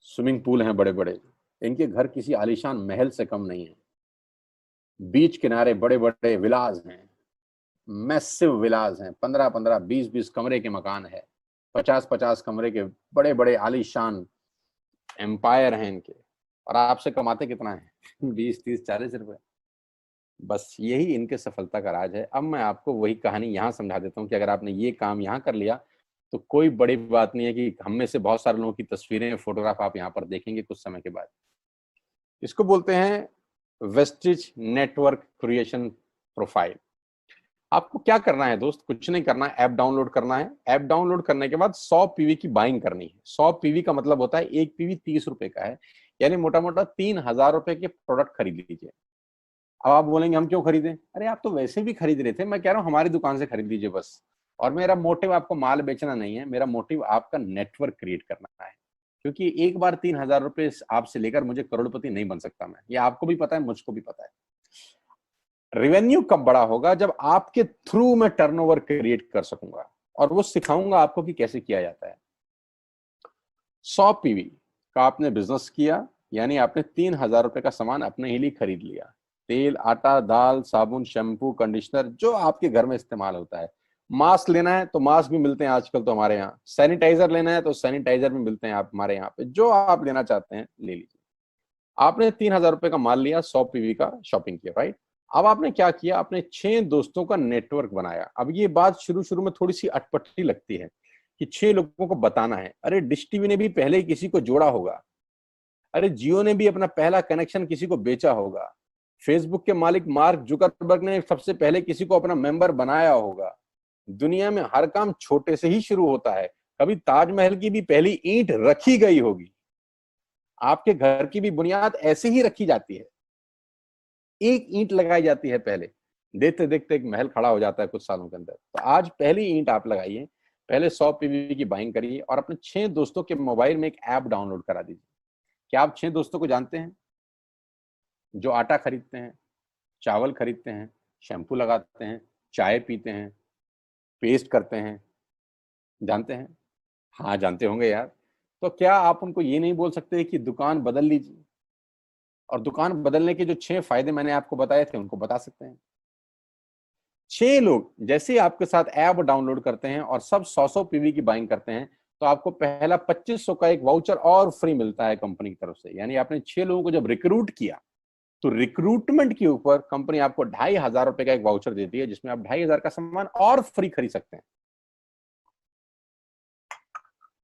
स्विमिंग पूल हैं बड़े बड़े। इनके घर किसी आलीशान महल से कम नहीं है। बीच किनारे बड़े बड़े विलाज हैं, मैसिव विलाज हैं, 15-15 20-20 कमरे के मकान है, 50-50 कमरे के बड़े बड़े आलीशान एम्पायर हैं इनके। और आपसे कमाते कितना है 20-30-40 रुपए। बस यही इनके सफलता का राज है। अब मैं आपको वही कहानी यहाँ समझा देता हूँ कि अगर आपने ये काम यहाँ कर लिया तो कोई बड़ी बात नहीं है कि हम में से बहुत सारे लोगों की तस्वीरें, फोटोग्राफ आप यहाँ पर देखेंगे कुछ समय के बाद। इसको बोलते हैं वेस्टिज नेटवर्क क्रिएशन प्रोफाइल। आपको क्या करना है दोस्त? कुछ नहीं करना है, ऐप डाउनलोड करना है। ऐप डाउनलोड करने के बाद 100 पीवी की बाइंग करनी है। 100 पीवी का मतलब होता है एक पीवी 30 रुपए का है, यानी मोटा मोटा 3000 रुपए के प्रोडक्ट खरीद लीजिए। अब आप बोलेंगे हम क्यों खरीदें? अरे आप तो वैसे भी खरीद रहे थे, मैं कह रहा हूँ हमारी दुकान से खरीद लीजिए बस। और मेरा मोटिव आपको माल बेचना नहीं है, मेरा मोटिव आपका नेटवर्क क्रिएट करना है। क्योंकि एक बार 3000 रुपए आपसे लेकर मुझे करोड़पति नहीं बन सकता मैं, ये आपको भी पता है, मुझको भी पता है। रेवेन्यू कब बड़ा होगा? जब आपके थ्रू मैं टर्नओवर क्रिएट कर सकूंगा, और वो सिखाऊंगा आपको कि कैसे किया जाता है। 100 पीवी का आपने बिजनेस किया, यानी आपने 3000 रुपए का सामान अपने ही लिए खरीद लिया। तेल, आटा, दाल, साबुन, शैम्पू, कंडीशनर, जो आपके घर में इस्तेमाल होता है। मास्क लेना है तो मास्क भी मिलते हैं आजकल तो हमारे यहाँ। सैनिटाइजर लेना है तो सैनिटाइजर भी मिलते हैं आप हमारे यहाँ पे। जो आप लेना चाहते हैं ले लीजिए। आपने 3000 रुपए का माल लिया, 100 पीवी का शॉपिंग किया, राइट? अब आपने क्या किया? आपने 6 दोस्तों का नेटवर्क बनाया। अब ये बात शुरू शुरू में थोड़ी सी अटपटी लगती है कि 6 लोगों को बताना है। अरे डिश टीवी ने भी पहले किसी को जोड़ा होगा, अरे जियो ने भी अपना पहला कनेक्शन किसी को बेचा होगा, फेसबुक के मालिक मार्क जुकरबर्ग ने सबसे पहले किसी को अपना मेंबर बनाया होगा। दुनिया में हर काम छोटे से ही शुरू होता है। कभी ताजमहल की भी पहली ईंट रखी गई होगी। आपके घर की भी बुनियाद ऐसे ही रखी जाती है, एक ईंट लगाई जाती है पहले, देखते देखते एक महल खड़ा हो जाता है कुछ सालों के अंदर। तो आज पहली ईंट आप लगाइए, पहले 100 पीवी की बाइंग करिए और अपने 6 दोस्तों के मोबाइल में एक ऐप डाउनलोड करा दीजिए। क्या आप 6 दोस्तों को जानते हैं जो आटा खरीदते हैं, चावल खरीदते हैं, शैम्पू लगाते हैं, चाय पीते हैं, पेस्ट करते हैं? जानते हैं? हाँ जानते होंगे यार। तो क्या आप उनको ये नहीं बोल सकते कि दुकान बदल लीजिए? और दुकान बदलने के जो 6 फायदे मैंने आपको बताए थे उनको बता सकते हैं। 6 लोग जैसे ही आपके साथ ऐप डाउनलोड करते हैं और सब 100-100 पीवी की बाइंग करते हैं तो आपको पहला 2500 का एक वाउचर और फ्री मिलता है कंपनी की तरफ से। यानी आपने 6 लोगों को जब रिक्रूट किया तो रिक्रूटमेंट के ऊपर कंपनी आपको 2500 रुपए का एक वाउचर देती है, जिसमें आप 2500 का सामान और फ्री खरीद सकते हैं।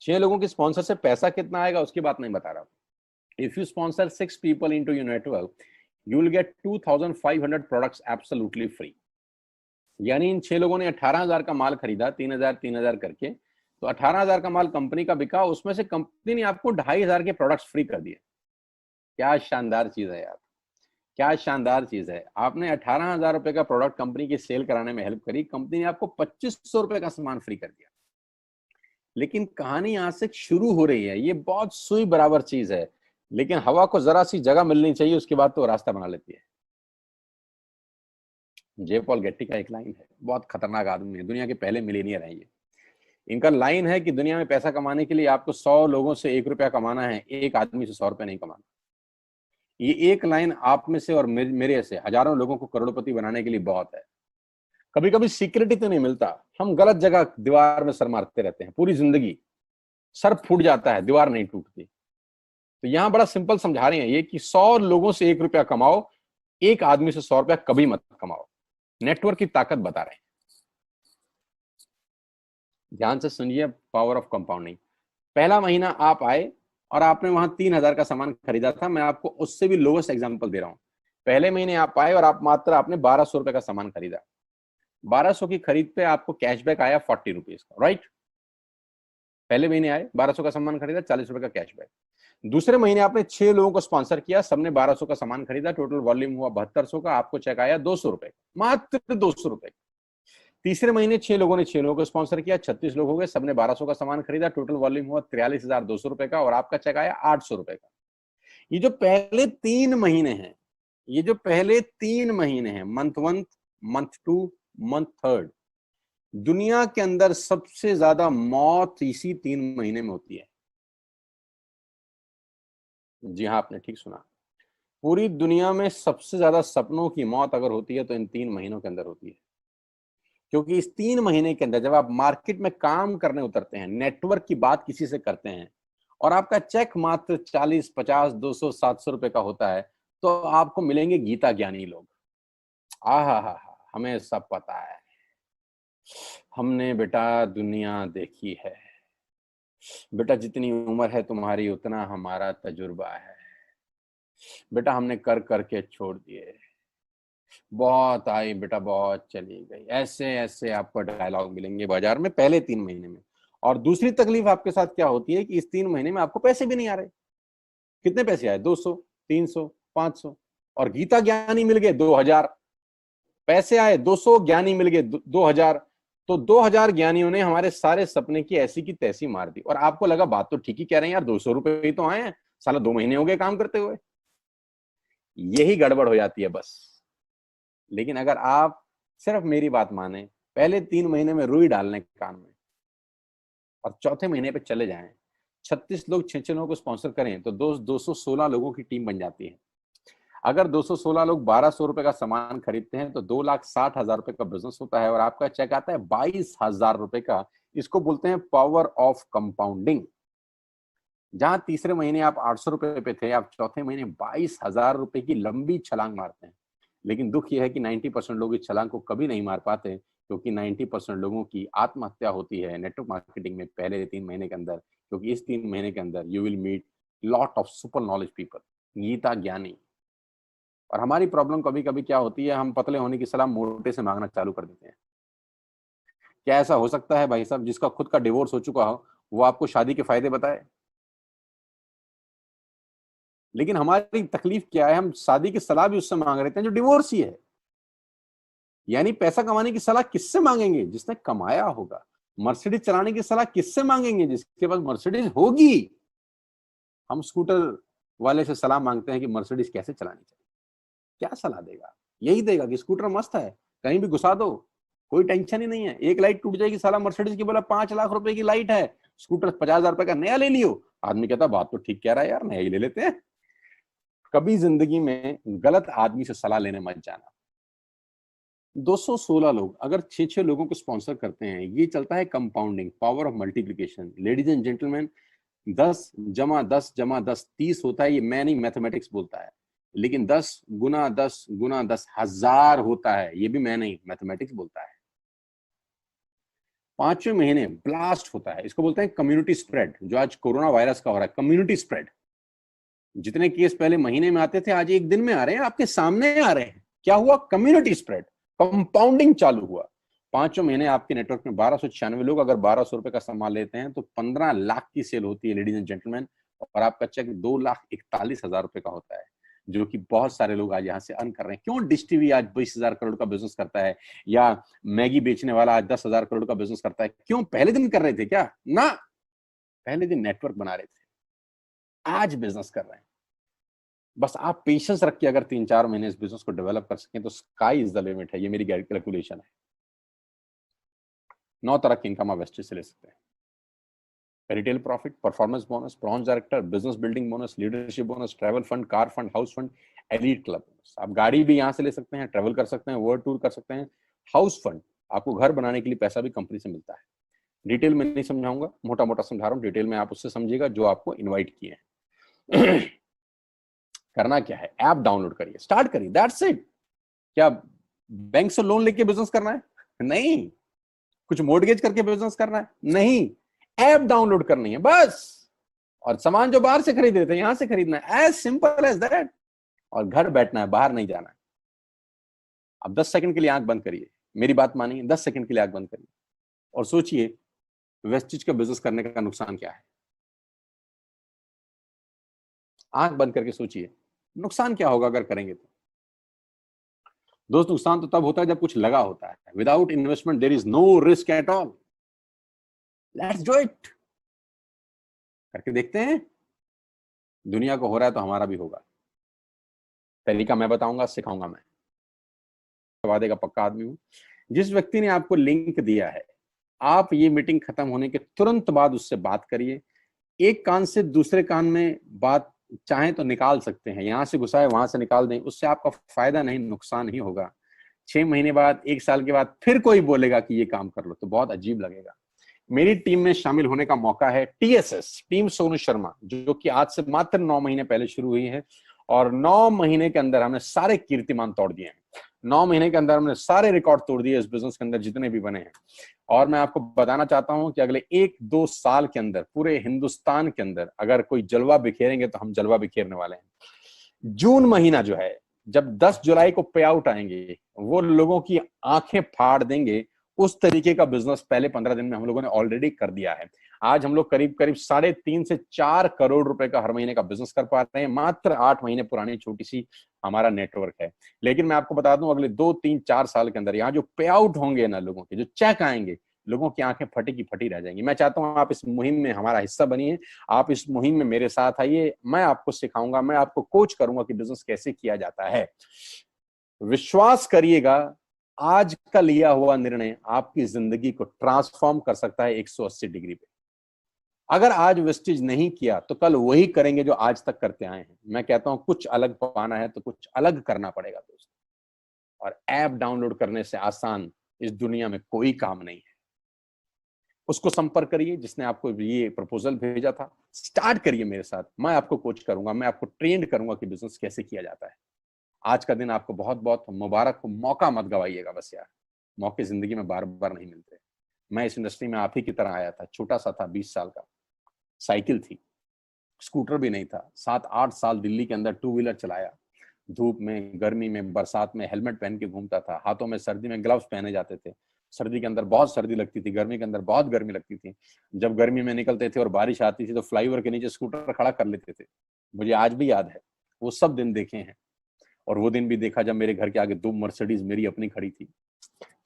6 लोगों के स्पॉन्सर से पैसा कितना आएगा उसकी बात नहीं बता रहा। If you sponsor 6 people into your network, you will get 2500 products absolutely free. यानी इन 6 लोगों ने 18000 का माल खरीदा, 3000 करके, तो 18000 का माल कंपनी का बिका, उसमें से कंपनी ने आपको 2500 के प्रोडक्ट्स फ्री कर दिए। क्या शानदार चीज है यार, क्या शानदार चीज है। आपने 18000 रुपए का प्रोडक्ट कंपनी की सेल कराने में हेल्प करी, कंपनी ने आपको 2500 रुपए का सामान फ्री कर दिया। लेकिन कहानी यहां से शुरू हो रही है। ये बहुत सुई बराबर चीज है, लेकिन हवा को जरा सी जगह मिलनी चाहिए, उसके बाद तो रास्ता बना लेती है। जे पॉल गेट्टी का एक लाइन है, बहुत खतरनाक आदमी है, दुनिया के पहले मिलीनियर है ये। इनका लाइन है कि दुनिया में पैसा कमाने के लिए आपको 100 लोगों से 1 रुपया कमाना है, एक आदमी से 100 रुपया नहीं कमाना। ये एक लाइन आप में से और मेरे से हजारों लोगों को करोड़पति बनाने के लिए बहुत है। कभी कभी सिक्योरिटी तो नहीं मिलता, हम गलत जगह दीवार में सर मारते रहते हैं, पूरी जिंदगी सर फूट जाता है, दीवार नहीं टूटती। तो यहां बड़ा सिंपल समझा रहे हैं ये कि 100 लोगों से 1 रुपया कमाओ, एक आदमी से 100 रुपया कभी मत कमाओ। नेटवर्क की ताकत बता रहे हैं। ध्यान से सुनिए, पावर ऑफ कंपाउंडिंग। पहला महीना आप आए और आपने वहां 3,000 का सामान खरीदा था, मैं आपको उससे भी लोवेस्ट एग्जांपल दे रहा हूं। पहले महीने आप आए और आप मात्र आपने 1,200 रुपए का सामान खरीदा। 1,200 की खरीद पे आपको कैशबैक आया 40 रुपीज का, राइट। पहले महीने आए, 1,200 का सामान खरीदा, 40 रुपए का कैशबैक। दूसरे महीने आपने 6 लोगों को स्पॉन्सर किया, सबने 1,200 का सामान खरीदा, टोटल वॉल्यूम हुआ 7200 का, आपको चेक आया 200 रुपए, मात्र 200 रुपए। तीसरे महीने 6 लोगों ने 6 लोगों को स्पॉन्सर किया, 36 लोग हो गए, सबने 1,200 का सामान खरीदा, टोटल वॉल्यूम हुआ 43,200 रुपए का, और आपका चेक आया 800 रुपए का। ये जो पहले 3 महीने हैं, ये जो पहले 3 महीने हैं, मंथ 1, मंथ 2, मंथ 3, दुनिया के अंदर सबसे ज्यादा मौत इसी 3 महीने में होती है। जी हाँ, आपने ठीक सुना। पूरी दुनिया में सबसे ज्यादा सपनों की मौत अगर होती है तो इन 3 महीनों के अंदर होती है। क्योंकि इस 3 महीने के अंदर जब आप मार्केट में काम करने उतरते हैं, नेटवर्क की बात किसी से करते हैं, और आपका चेक मात्र 40, 50, 200, 700 रुपए का होता है, तो आपको मिलेंगे गीता ज्ञानी लोग। हा, हमें सब पता है, हमने बेटा दुनिया देखी है, बेटा जितनी उम्र है तुम्हारी उतना हमारा तजुर्बा है, बेटा हमने कर करके छोड़ दिए, बहुत आई बेटा बहुत चली गई। ऐसे ऐसे आपको डायलॉग मिलेंगे बाजार में पहले 3 महीने में। और दूसरी तकलीफ आपके साथ क्या होती है कि इस 3 महीने में आपको पैसे भी नहीं आ रहे। कितने पैसे आए? 200, 300, 500, और गीता ज्ञानी मिल गए 2,000। पैसे आए 200, ज्ञानी मिल गए 2,000। तो 2,000 ज्ञानियों ने हमारे सारे सपने की ऐसी की तैसी मार दी। और आपको लगा बात तो ठीक ही कह रहे हैं यार, 200 रुपए ही तो आए हैं, साला 2 महीने हो गए काम करते हुए। यही गड़बड़ हो जाती है बस। लेकिन अगर आप सिर्फ मेरी बात माने, पहले 3 महीने में रुई डालने कान में, और चौथे महीने पे चले जाएं, 36 लोग 6 लोगों को स्पॉन्सर करें तो 216 लोगों की टीम बन जाती है। अगर 216 लोग 1,200 रुपए का सामान खरीदते हैं तो 2,60,000 रुपए का बिजनेस होता है, और आपका चेक आता है 22,000 रुपए का। इसको बोलते हैं पावर ऑफ कंपाउंडिंग। जहां तीसरे महीने आप 800 रुपए पे थे, आप चौथे महीने 22,000 रुपए की लंबी छलांग मारते हैं। लेकिन दुख यह है कि 90% लोग इस छलांग को कभी नहीं मार पाते, क्योंकि 90% लोगों की आत्महत्या होती है नेटवर्क मार्केटिंग में पहले 3 महीने के अंदर। क्योंकि इस 3 महीने के अंदर you will meet lot of super knowledge people, गीता ज्ञानी। और हमारी प्रॉब्लम कभी कभी क्या होती है, हम पतले होने की सलाह मोटे से मांगना चालू कर देते हैं। क्या ऐसा हो सकता है भाई साहब, जिसका खुद का डिवोर्स हो चुका हो वो आपको शादी के फायदे बताए? लेकिन हमारी तकलीफ क्या है, हम शादी की सलाह भी उससे मांग रहे हैं जो डिवोर्स ही है। यानी पैसा कमाने की सलाह किससे मांगेंगे? जिसने कमाया होगा। मर्सिडीज चलाने की सलाह किससे मांगेंगे? जिसके पास मर्सिडीज होगी। हम स्कूटर वाले से सलाह मांगते हैं कि मर्सिडीज कैसे चलानी चाहिए। क्या सलाह देगा? यही देगा कि स्कूटर मस्त है, कहीं भी घुसा दो, कोई टेंशन ही नहीं है। एक लाइट टूट जाएगी, साला मर्सिडीज की बोला 5 लाख रुपए की लाइट है, स्कूटर 50,000 रुपए का नया ले लियो। आदमी कहता बात तो ठीक कह रहा है यार, नया ही ले लेते हैं। कभी जिंदगी में गलत आदमी से सलाह लेने मत जाना। 216 लोग अगर 6 लोगों को स्पॉन्सर करते हैं, ये चलता है compounding, power of multiplication. Ladies and gentleman, 10 जमा 10 जमा 10 30 होता है, ये मैं नहीं, मैथमेटिक्स बोलता है। लेकिन 10 गुना 10 गुना 10 1000 होता है, ये भी मैं नहीं, मैथमेटिक्स बोलता है। 5वें महीने ब्लास्ट होता है, इसको बोलते हैं कम्युनिटी स्प्रेड। जो आज कोरोना वायरस का हो रहा है, कम्युनिटी स्प्रेड। जितने केस पहले महीने में आते थे, आज एक दिन में आ रहे हैं, आपके सामने आ रहे हैं। क्या हुआ? कम्युनिटी स्प्रेड, कंपाउंडिंग चालू हुआ। 5वें महीने आपके नेटवर्क में 1,296 लोग अगर 1,200 रुपए का सामान लेते हैं तो 15 लाख की सेल होती है, लेडीज एंड जेंटलमैन। और आपका चेक 2,41,000 रुपए का होता है, जो कि बहुत सारे लोग आज यहाँ से अर्न कर रहे हैं। क्यों डिश टीवी आज 20,000 करोड़ का बिजनेस करता है, या मैगी बेचने वाला आज 10,000 करोड़ का बिजनेस करता है? क्यों? पहले दिन कर रहे थे क्या? ना, पहले दिन नेटवर्क बना रहे थे, आज बिजनेस कर रहे हैं। बस आप पेशेंस रख के अगर 3-4 महीने इस बिजनेस को डेवलप कर सकें तो स्काई इज द लिमिट है। ये मेरी कैलकुलेशन है। 9 तरह की इनकम आप वेस्टेज से ले सकते हैं। Retail profit, performance bonus, bronze director, business building bonus, leadership bonus, travel fund, car fund, house fund, elite club bonus. आप गाड़ी भी यहाँ से ले सकते हैं, ट्रैवल कर सकते हैं, वर्ल्ड टूर कर सकते हैं। हाउस फंड, आपको घर बनाने के लिए पैसा भी कंपनी से मिलता है। डिटेल में नहीं समझाऊंगा, मोटा मोटा समझा रहा हूँ, डिटेल में आप उससे समझिएगा जो आपको इन्वाइट किए हैं। करना क्या है, ऐप डाउनलोड करिए, स्टार्ट करिए, दैट्स इट। क्या बैंक से लोन लेके बिजनेस करना है? नहीं। कुछ मोर्टगेज करके बिजनेस करना है? नहीं। ऐप डाउनलोड करनी है बस, और सामान जो बाहर से खरीद रहे थे यहां से खरीदना है, एज सिंपल एज दैट। और घर बैठना है, बाहर नहीं जाना है। अब 10 सेकंड के लिए आंख बंद करिए, मेरी बात मानिए, 10 सेकंड के लिए आंख बंद करिए और सोचिए वेस्टेज का बिजनेस करने का नुकसान क्या है। आंख बंद करके सोचिए नुकसान क्या होगा अगर करेंगे तो। दोस्त, नुकसान तो तब होता है जब कुछ लगा होता है। Without investment there is no risk at all. Let's do it. करके देखते हैं, दुनिया को हो रहा है तो हमारा भी होगा। तरीका मैं बताऊंगा, सिखाऊंगा मैं, वादे का पक्का आदमी हूं। जिस व्यक्ति ने आपको लिंक दिया है, आप ये मीटिंग खत्म होने के तुरंत बाद उससे बात करिए। एक कान से दूसरे कान में बात चाहें तो निकाल सकते हैं, यहां से घुसाए वहां से निकाल दें, उससे आपका फायदा नहीं नुकसान ही होगा। 6 महीने बाद, 1 साल के बाद फिर कोई बोलेगा कि ये काम कर लो तो बहुत अजीब लगेगा। मेरी टीम में शामिल होने का मौका है टीएसएस, टीम सोनू शर्मा, जो कि आज से मात्र 9 महीने पहले शुरू हुई है, और 9 महीने के अंदर हमने सारे कीर्तिमान तोड़ दिए हैं। 9 महीने के अंदर हमने सारे रिकॉर्ड तोड़ दिए इस बिजनेस के अंदर जितने भी बने हैं। और मैं आपको बताना चाहता हूं कि अगले 1-2 साल के अंदर पूरे हिंदुस्तान के अंदर अगर कोई जलवा बिखेरेंगे तो हम जलवा बिखेरने वाले हैं। जून महीना जो है, जब 10 जुलाई को पे आउट आएंगे, वो लोगों की आंखें फाड़ देंगे। उस तरीके का बिजनेस पहले 15 दिन में हम लोगों ने ऑलरेडी कर दिया है। आज हम लोग करीब करीब 3.5 से 4 करोड़ रुपए का हर महीने का बिजनेस कर पा रहे हैं। मात्र 8 महीने पुरानी छोटी सी हमारा नेटवर्क है। लेकिन मैं आपको बता दूं, अगले 2-3-4 साल के अंदर यहाँ जो पे आउट होंगे ना, लोगों के जो चेक आएंगे, लोगों की आंखें फटी की फटी रह जाएंगी। मैं चाहता हूं आप इस मुहिम में हमारा हिस्सा बनिए, आप इस मुहिम में मेरे साथ आइए। मैं आपको सिखाऊंगा, मैं आपको कोच करूंगा कि बिजनेस कैसे किया जाता है। विश्वास करिएगा, आज का लिया हुआ निर्णय आपकी जिंदगी को ट्रांसफॉर्म कर सकता है 180 डिग्री पे। अगर आज वेस्टेज नहीं किया तो कल वही करेंगे जो आज तक करते आए हैं। मैं कहता हूं कुछ अलग पाना है तो कुछ अलग करना पड़ेगा दोस्त। और ऐप डाउनलोड करने से आसान इस दुनिया में कोई काम नहीं है। उसको संपर्क करिए जिसने आपको ये प्रपोजल भेजा था। स्टार्ट करिए मेरे साथ, मैं आपको कोच करूंगा, मैं आपको ट्रेंड करूंगा कि बिजनेस कैसे किया जाता है। आज का दिन आपको बहुत बहुत मुबारक हो। मौका मत गवाइएगा बस यार, मौके जिंदगी में बार बार नहीं मिलते। मैं इस इंडस्ट्री में आप ही की तरह आया था, छोटा सा था, 20 साल का, साइकिल थी, स्कूटर भी नहीं था। 7-8 साल दिल्ली के अंदर 2 व्हीलर चलाया, धूप में, गर्मी में, बरसात में हेलमेट पहन के घूमता था। हाथों में सर्दी में ग्लव्स पहने जाते थे। सर्दी के अंदर बहुत सर्दी लगती थी, गर्मी के अंदर बहुत गर्मी लगती थी। जब गर्मी में निकलते थे और बारिश आती थी तो फ्लाईओवर के नीचे स्कूटर खड़ा कर लेते थे। मुझे आज भी याद है, वो सब दिन देखे हैं। और वो दिन भी देखा जब मेरे घर के आगे 2 मर्सिडीज मेरी अपनी खड़ी थी।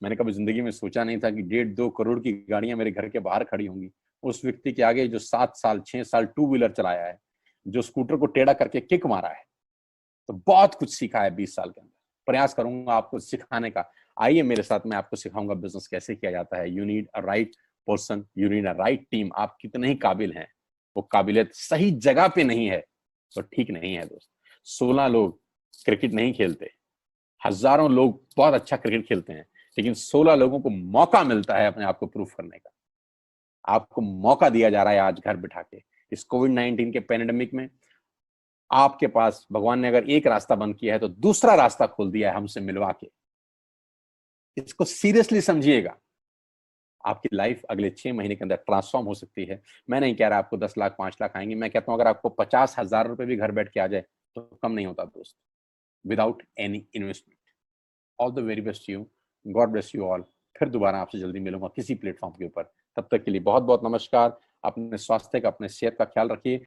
मैंने कभी जिंदगी में सोचा नहीं था कि 1.5-2 करोड़ की गाड़ियां मेरे घर के बाहर खड़ी होंगी। उस व्यक्ति के आगे जो 7 साल 6 साल 2 व्हीलर चलाया है, जो स्कूटर को टेढ़ा करके किक मारा है, तो बहुत कुछ सीखा है 20 साल के अंदर। प्रयास करूंगा आपको सिखाने का। आइए मेरे साथ, मैं आपको सिखाऊंगा बिजनेस कैसे किया जाता है। You need a right person, you need a right team. आप कितने ही काबिल हैं, वो काबिलियत सही जगह पे नहीं है तो ठीक नहीं है दोस्त। 16 लोग क्रिकेट नहीं खेलते, हजारों लोग बहुत अच्छा क्रिकेट खेलते हैं, लेकिन 16 लोगों को मौका मिलता है अपने आप को प्रूफ करने का। आपको मौका दिया जा रहा है आज घर बिठा के। इस कोविड-19 के पैंडेमिक में आपके पास भगवान ने अगर एक रास्ता बंद किया है तो दूसरा रास्ता खोल दिया है हमसे मिलवा के। इसको सीरियसली समझिएगा। आपकी लाइफ अगले 6 महीने के अंदर ट्रांसफॉर्म हो सकती है। मैं नहीं कह रहा आपको 10 लाख 5 लाख आएंगे, मैं कहता हूं अगर आपको 50,000 रुपए भी घर बैठ के आ जाए तो कम नहीं होता दोस्त, without any investment. All the very best you, God bless you all. फिर दोबारा आपसे जल्दी मिलूंगा किसी प्लेटफॉर्म के ऊपर। तब तक के लिए बहुत बहुत नमस्कार। अपने स्वास्थ्य का, अपने सेहत का ख्याल रखिए।